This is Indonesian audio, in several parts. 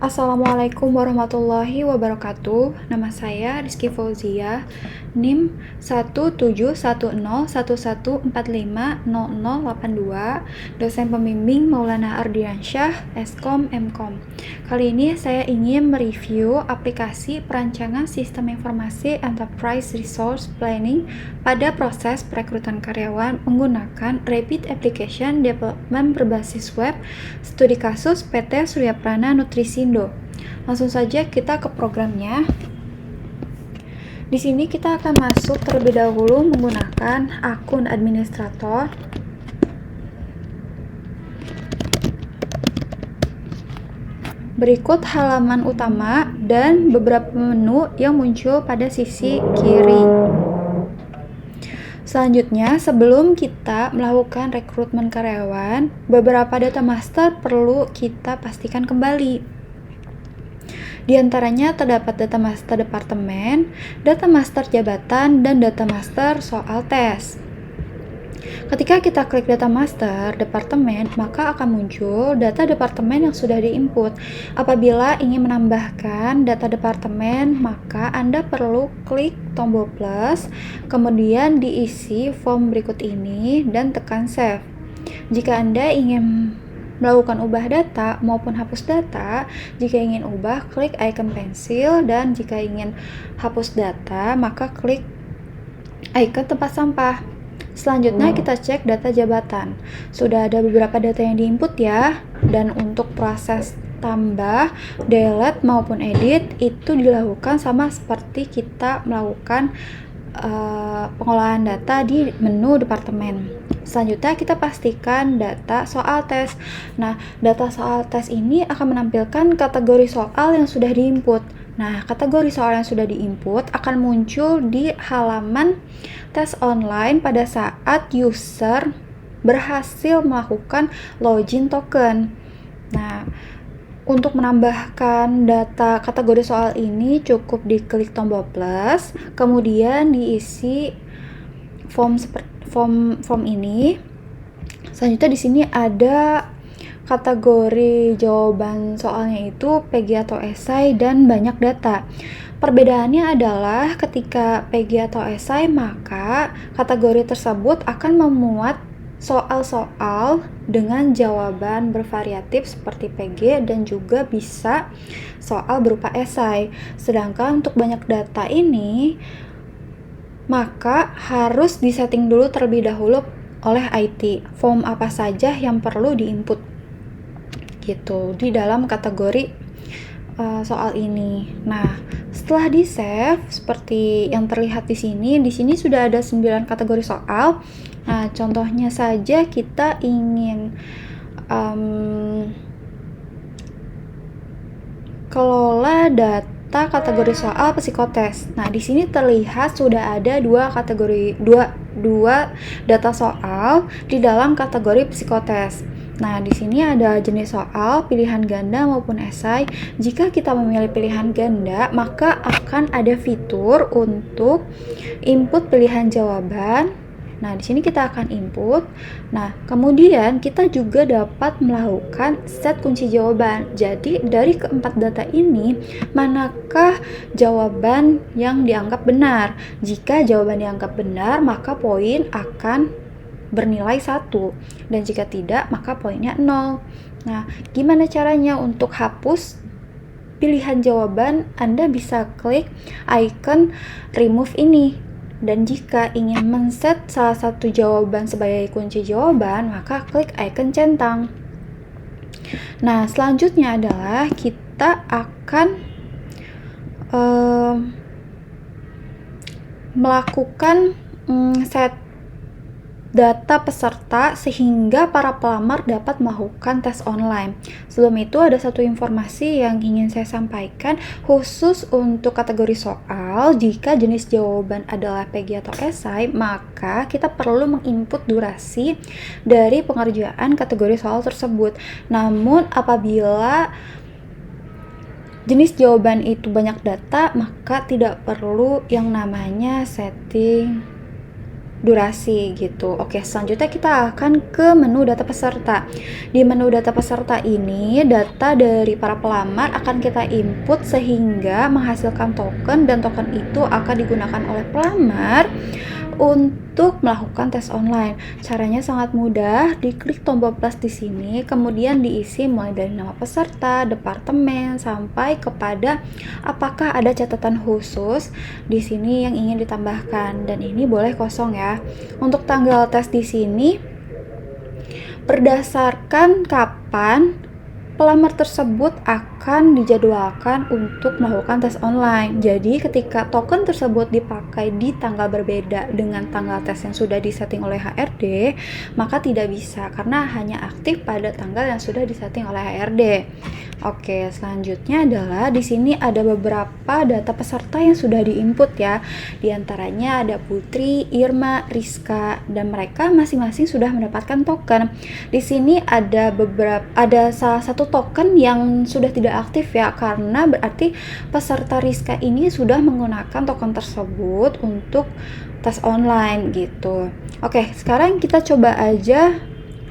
Assalamualaikum warahmatullahi wabarakatuh. Nama saya Rizky Fauzia, NIM 17111450082, dosen pembimbing Maulana Ardiansyah, Eskom Mkom. Kali ini saya ingin mereview aplikasi perancangan sistem informasi Enterprise Resource Planning pada proses perekrutan karyawan menggunakan Rapid Application Development berbasis web, studi kasus PT Surya Prana Nutrisindo. Langsung saja kita ke programnya. Di sini kita akan masuk terlebih dahulu menggunakan akun administrator. Berikut halaman utama dan beberapa menu yang muncul pada sisi kiri. Selanjutnya, sebelum kita melakukan rekrutmen karyawan, beberapa data master perlu kita pastikan kembali. Di antaranya terdapat data master departemen, data master jabatan, dan data master soal tes. Ketika kita klik data master departemen, maka akan muncul data departemen yang sudah diinput. Apabila ingin menambahkan data departemen, maka Anda perlu klik tombol plus, kemudian diisi form berikut ini dan tekan save. Jika Anda ingin melakukan ubah data maupun hapus data, jika ingin ubah, klik icon pensil, dan jika ingin hapus data, maka klik icon tempat sampah. Selanjutnya kita cek data jabatan. Sudah ada beberapa data yang diinput ya, dan untuk proses tambah, delete maupun edit itu dilakukan sama seperti kita melakukan pengolahan data di menu departemen. Selanjutnya kita pastikan data soal tes. Nah, data soal tes ini akan menampilkan kategori soal yang sudah diinput. Nah, kategori soal yang sudah diinput akan muncul di halaman tes online pada saat user berhasil melakukan login token. Nah, untuk menambahkan data kategori soal ini cukup diklik tombol plus, kemudian diisi form ini. Selanjutnya di sini ada kategori jawaban soalnya itu PG atau esai dan banyak data. Perbedaannya adalah ketika PG atau esai, maka kategori tersebut akan memuat soal-soal dengan jawaban bervariatif seperti PG dan juga bisa soal berupa esai. Sedangkan untuk banyak data ini, maka harus disetting dulu terlebih dahulu oleh IT. Form apa saja yang perlu diinput gitu di dalam kategori soal ini. Nah, setelah di save seperti yang terlihat di sini sudah ada 9 kategori soal. Nah, contohnya saja kita ingin kelola data kategori soal psikotes. Nah, di sini terlihat sudah ada dua data soal di dalam kategori psikotes. Nah, di sini ada jenis soal, pilihan ganda maupun esai. Jika kita memilih pilihan ganda, maka akan ada fitur untuk input pilihan jawaban. Nah, di sini kita akan input. Nah, kemudian kita juga dapat melakukan set kunci jawaban. Jadi, dari keempat data ini, manakah jawaban yang dianggap benar? Jika jawaban dianggap benar, maka poin akan bernilai 1, dan jika tidak maka poinnya 0. Nah, gimana caranya untuk hapus pilihan jawaban? Anda bisa klik icon remove ini, dan jika ingin men-set salah satu jawaban sebagai kunci jawaban, maka klik icon centang. Nah, selanjutnya adalah kita akan melakukan set data peserta sehingga para pelamar dapat melakukan tes online. Sebelum itu ada satu informasi yang ingin saya sampaikan khusus untuk kategori soal. Jika jenis jawaban adalah PG atau esai, maka kita perlu menginput durasi dari pengerjaan kategori soal tersebut. Namun apabila jenis jawaban itu banyak data, maka tidak perlu yang namanya setting durasi gitu. Oke, selanjutnya kita akan ke menu data peserta. Di menu data peserta ini, data dari para pelamar akan kita input sehingga menghasilkan token, dan token itu akan digunakan oleh pelamar untuk melakukan tes online. Caranya sangat mudah, diklik tombol plus di sini, kemudian diisi mulai dari nama peserta, departemen, sampai kepada apakah ada catatan khusus di sini yang ingin ditambahkan, dan ini boleh kosong ya. Untuk tanggal tes di sini berdasarkan kapan pelamar tersebut akan dijadwalkan untuk melakukan tes online. Jadi ketika token tersebut dipakai di tanggal berbeda dengan tanggal tes yang sudah disetting oleh HRD, maka tidak bisa karena hanya aktif pada tanggal yang sudah disetting oleh HRD. Oke, selanjutnya adalah di sini ada beberapa data peserta yang sudah diinput ya. Di antaranya ada Putri, Irma, Rizka, dan mereka masing-masing sudah mendapatkan token. Di sini ada salah satu token yang sudah tidak aktif ya, karena berarti peserta Rizka ini sudah menggunakan token tersebut untuk tes online gitu. Oke, sekarang kita coba aja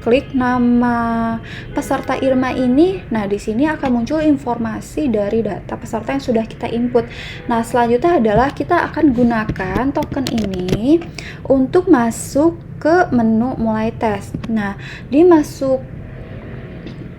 klik nama peserta Irma ini. Nah, di sini akan muncul informasi dari data peserta yang sudah kita input. Nah, selanjutnya adalah kita akan gunakan token ini untuk masuk ke menu mulai tes. Nah,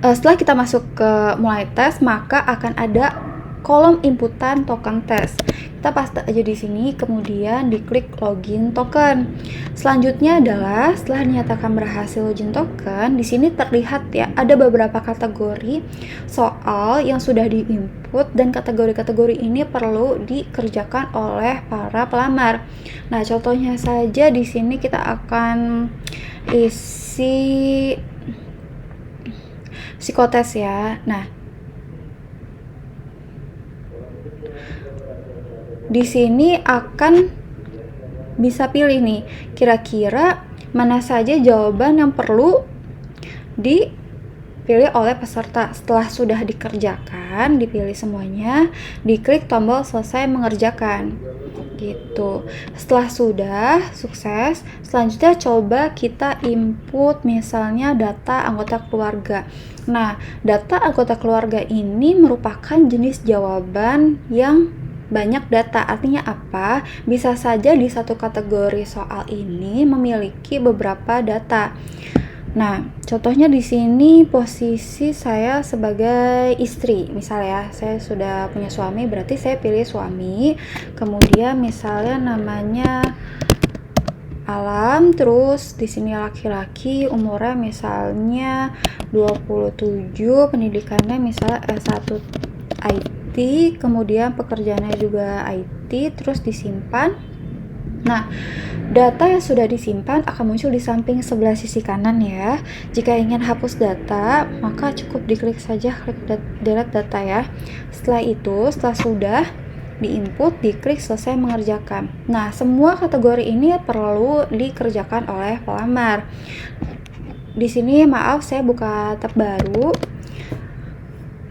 setelah kita masuk ke mulai tes, maka akan ada kolom inputan token tes. Kita paste aja di sini, kemudian diklik login token. Selanjutnya adalah setelah dinyatakan berhasil login token, di sini terlihat ya ada beberapa kategori soal yang sudah diinput, dan kategori-kategori ini perlu dikerjakan oleh para pelamar. Nah, contohnya saja di sini kita akan isi psikotes ya. Nah, di sini akan bisa pilih nih, kira-kira mana saja jawaban yang perlu dipilih oleh peserta. Setelah sudah dikerjakan, dipilih semuanya, diklik tombol selesai mengerjakan gitu. Setelah sudah sukses, selanjutnya coba kita input misalnya data anggota keluarga. Nah, data anggota keluarga ini merupakan jenis jawaban yang banyak data. Artinya apa? Bisa saja di satu kategori soal ini memiliki beberapa data. Nah, contohnya di sini posisi saya sebagai istri. Misalnya ya, saya sudah punya suami, berarti saya pilih suami. Kemudian misalnya namanya Alam, terus di sini laki-laki, umurnya misalnya 27, pendidikannya misalnya S1 IT, kemudian pekerjaannya juga IT, terus disimpan. Nah, data yang sudah disimpan akan muncul di samping sebelah sisi kanan ya. Jika ingin hapus data, maka cukup diklik saja klik delete data ya. Setelah itu, setelah sudah diinput, diklik selesai mengerjakan. Nah, semua kategori ini perlu dikerjakan oleh pelamar. Di sini maaf saya buka tab baru.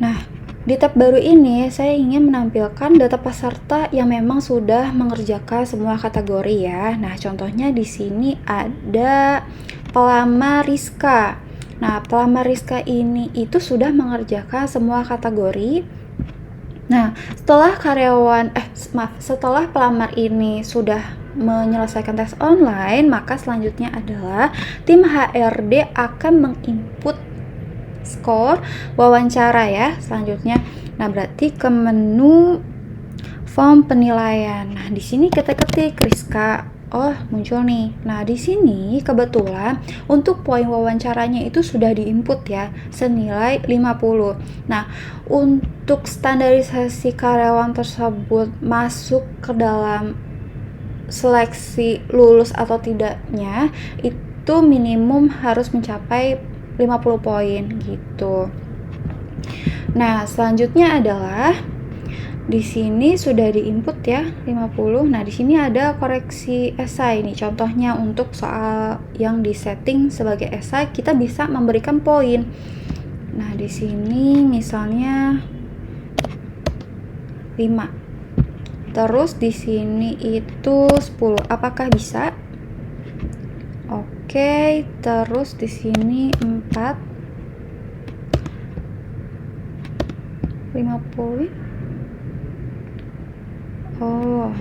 Nah, di tab baru ini saya ingin menampilkan data peserta yang memang sudah mengerjakan semua kategori ya. Nah, contohnya di sini ada pelamar Rizka. Nah, pelamar Rizka ini itu sudah mengerjakan semua kategori. Nah, setelah pelamar ini sudah menyelesaikan tes online, maka selanjutnya adalah tim HRD akan menginput skor wawancara ya selanjutnya. Nah, berarti ke menu form penilaian. Nah, di sini kita ketik Rizka. Oh, muncul nih. Nah, di sini kebetulan untuk poin wawancaranya itu sudah diinput ya, senilai 50. Nah, untuk standarisasi karyawan tersebut masuk ke dalam seleksi lulus atau tidaknya, itu minimum harus mencapai 50 poin gitu. Nah, selanjutnya adalah di sini sudah diinput ya 50. Nah, di sini ada koreksi esai nih. Contohnya untuk soal yang disetting sebagai esai, kita bisa memberikan poin. Nah, di sini misalnya 5. Terus di sini itu 10. Apakah bisa? Oke, terus di sini 4 5 poin. Oh.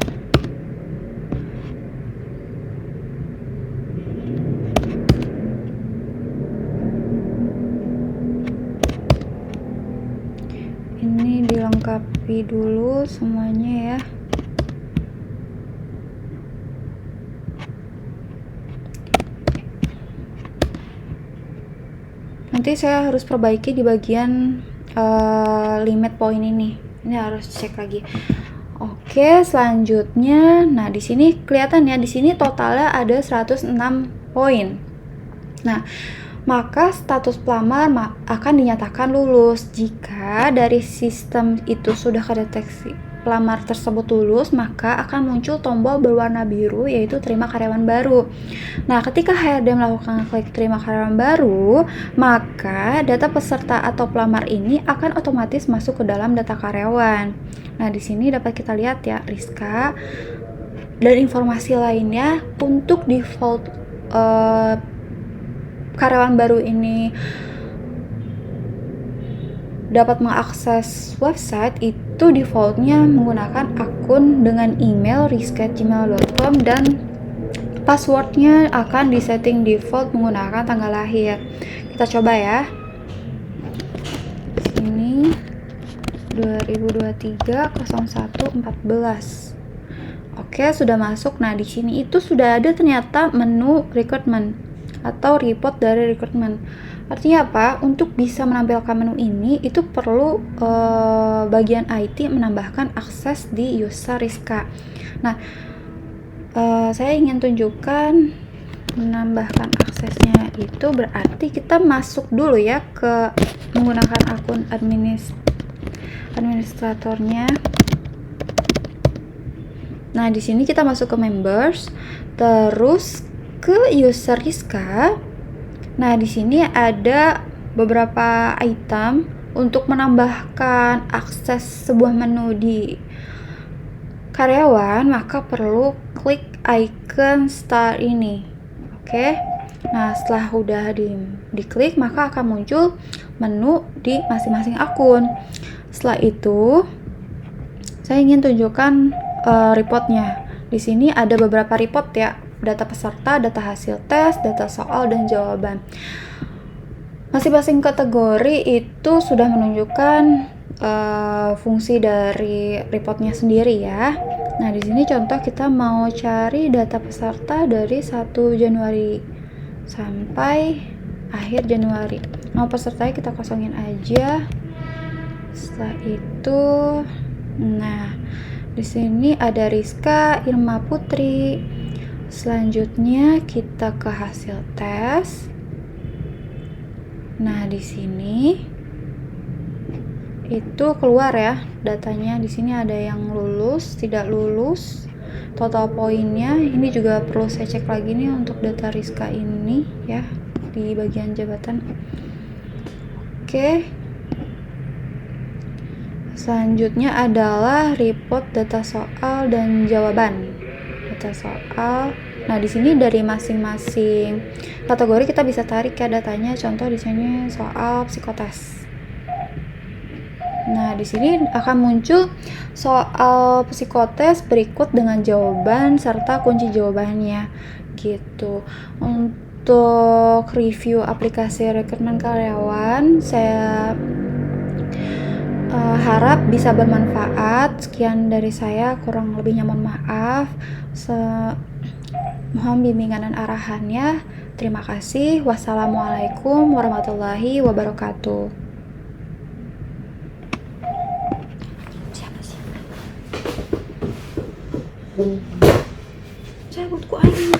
Ini dilengkapi dulu semuanya ya. Nanti saya harus perbaiki di bagian limit poin ini. Ini harus cek lagi. Oke, selanjutnya, nah di sini kelihatan ya, di sini totalnya ada 106 poin. Nah, maka status pelamar akan dinyatakan lulus. Jika dari sistem itu sudah kedeteksi pelamar tersebut lulus, maka akan muncul tombol berwarna biru yaitu terima karyawan baru. Nah, ketika HRD melakukan klik terima karyawan baru, maka data peserta atau pelamar ini akan otomatis masuk ke dalam data karyawan. Nah, di sini dapat kita lihat ya, Rizka dan informasi lainnya. Untuk default karyawan baru ini dapat mengakses website itu defaultnya menggunakan akun dengan email rizka@gmail.com dan passwordnya akan disetting default menggunakan tanggal lahir. Kita coba ya. Sini 2023 01 14. Oke, sudah masuk. Nah, di sini itu sudah ada ternyata menu recruitment atau report dari recruitment. Artinya apa? Untuk bisa menampilkan menu ini itu perlu bagian IT menambahkan akses di user Rizka. Nah, saya ingin tunjukkan menambahkan aksesnya itu berarti kita masuk dulu ya ke menggunakan akun administratornya. Nah, di sini kita masuk ke members, terus ke user Rizka. Nah, di sini ada beberapa item untuk menambahkan akses sebuah menu di karyawan, maka perlu klik icon star ini. Oke. Nah, setelah udah diklik, maka akan muncul menu di masing-masing akun. Setelah itu, saya ingin tunjukkan reportnya. Di sini ada beberapa report ya. Data peserta, data hasil tes, data soal, dan jawaban. Masing-masing kategori itu sudah menunjukkan fungsi dari reportnya sendiri ya. Nah, di sini contoh kita mau cari data peserta dari 1 Januari sampai akhir Januari. Mau pesertanya kita kosongin aja. Setelah itu, nah, di sini ada Rizka Irma Putri. Selanjutnya kita ke hasil tes. Nah, di sini itu keluar ya datanya. Di sini ada yang lulus, tidak lulus, total poinnya. Ini juga perlu saya cek lagi nih untuk data Rizka ini ya di bagian jabatan. Oke. Selanjutnya adalah report data soal dan jawaban. Data soal. Nah, di sini dari masing-masing kategori kita bisa tarik ya datanya. Contoh di sini soal psikotes. Nah, di sini akan muncul soal psikotes berikut dengan jawaban serta kunci jawabannya gitu. Untuk review aplikasi rekrutmen karyawan, saya harap bisa bermanfaat. Sekian dari saya, kurang lebihnya mohon maaf. Mohon bimbingan dan arahannya. Terima kasih. Wassalamualaikum warahmatullahi wabarakatuh. Siapa sih? Cabutku aja.